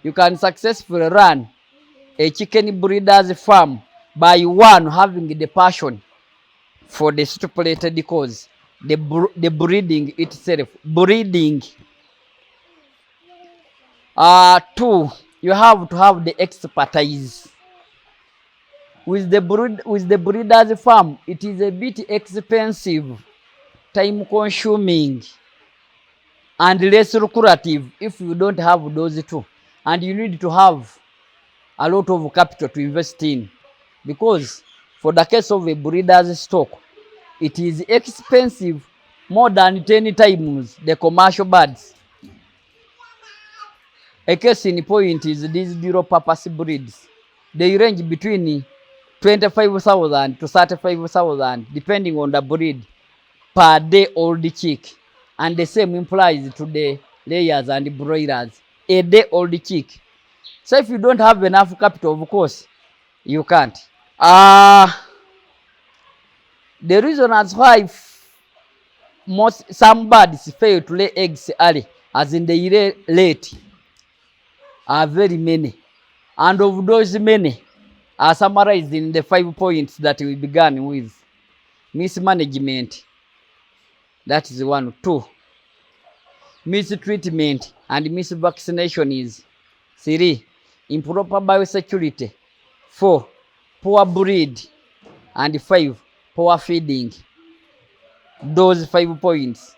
you can successfully run a chicken breeder's farm by one having the passion for the stipulated cause, the breeding itself, breeding. Two, you have to have the expertise. With the breeder's farm, it is a bit expensive, time consuming, and less lucrative if you don't have those two. And you need to have a lot of capital to invest in, because for the case of a breeder's stock, it is expensive more than 10 times the commercial birds. A case in point is these dual purpose breeds. They range between 25,000 to 35,000 depending on the breed per day old chick. And the same implies to the layers and the broilers. A day old chick. So if you don't have enough capital, of course, you can't. The reason as why some birds fail to lay eggs early, as in they lay late, are very many. And of those many are summarized in the 5 points that we began with. Mismanagement. That is 1. 2. Mistreatment and misvaccination is 3. Improper biosecurity. 4. Poor breed. And 5. Poor feeding. Those 5 points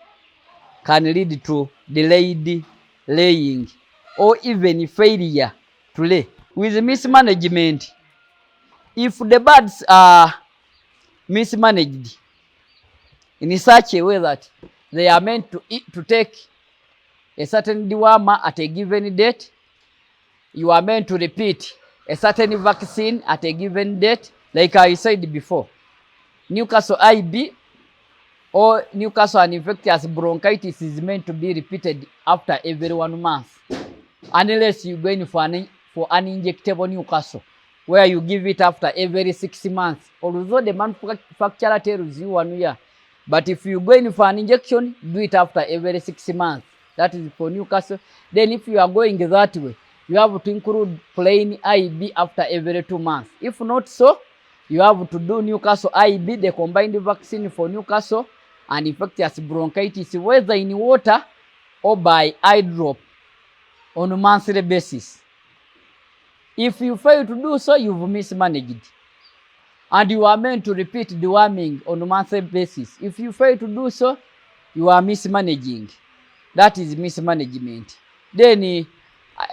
can lead to delayed laying or even failure to lay. With mismanagement, if the birds are mismanaged in such a way that they are meant to take a certain dewormer at a given date, you are meant to repeat a certain vaccine at a given date, like I said before. Newcastle IB or Newcastle infectious bronchitis is meant to be repeated after every 1 month, unless you're going for an injectable Newcastle, where you give it after every 6 months, although the manufacturer tells you 1 year. But if you're going for an injection, do it after every 6 months. That is for Newcastle. Then if you are going that way, you have to include plain IB after every 2 months. If not so, you have to do Newcastle IB, the combined vaccine for Newcastle and infectious bronchitis, whether in water or by eye drop on a monthly basis. If you fail to do so, you've mismanaged. And you are meant to repeat deworming on a monthly basis. If you fail to do so, you are mismanaging. That is mismanagement. Then,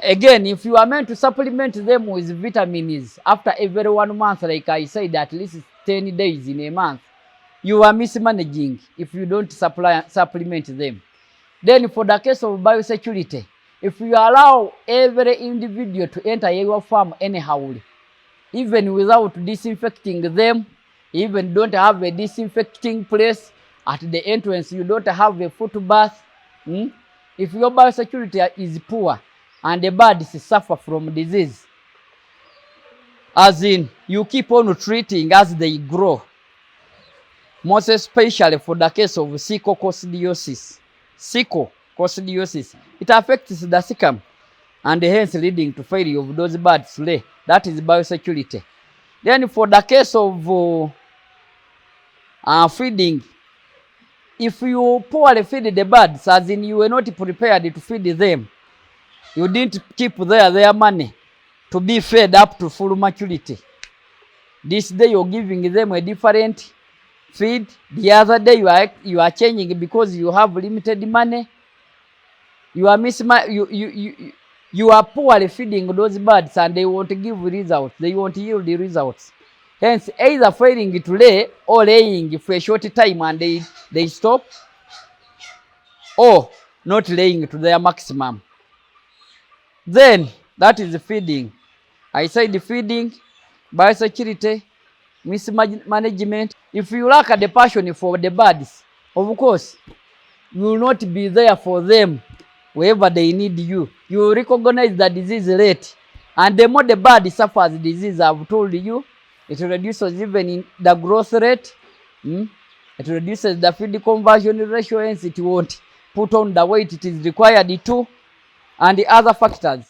again, if you are meant to supplement them with vitamins after every 1 month, like I said, at least 10 days in a month, you are mismanaging if you don't supplement them. Then for the case of biosecurity, if you allow every individual to enter your farm anyhow, even without disinfecting them, even don't have a disinfecting place at the entrance, you don't have a foot bath, if your biosecurity is poor and the birds suffer from disease, as in you keep on treating as they grow, most especially for the case of coccidiosis. Coccidiosis, it affects the cecum and hence leading to failure of those birds to lay. That is biosecurity. Then for the case of feeding, if you poorly feed the birds, as in you were not prepared to feed them, you didn't keep their money to be fed up to full maturity. This day you're giving them a different feed. The other day you are changing because you have limited money. You are you are poorly feeding those birds and they won't give results. They won't yield the results. Hence, either failing to lay or laying for a short time and they stop, or not laying to their maximum. Then, that is the feeding. I said the feeding, biosecurity, mismanagement. If you lack the passion for the birds, of course, you will not be there for them wherever they need you. You recognize the disease rate. And the more the bird suffers disease, I've told you, it reduces even in the growth rate. It reduces the feed conversion ratio, hence it won't put on the weight it is required to, and the other factors.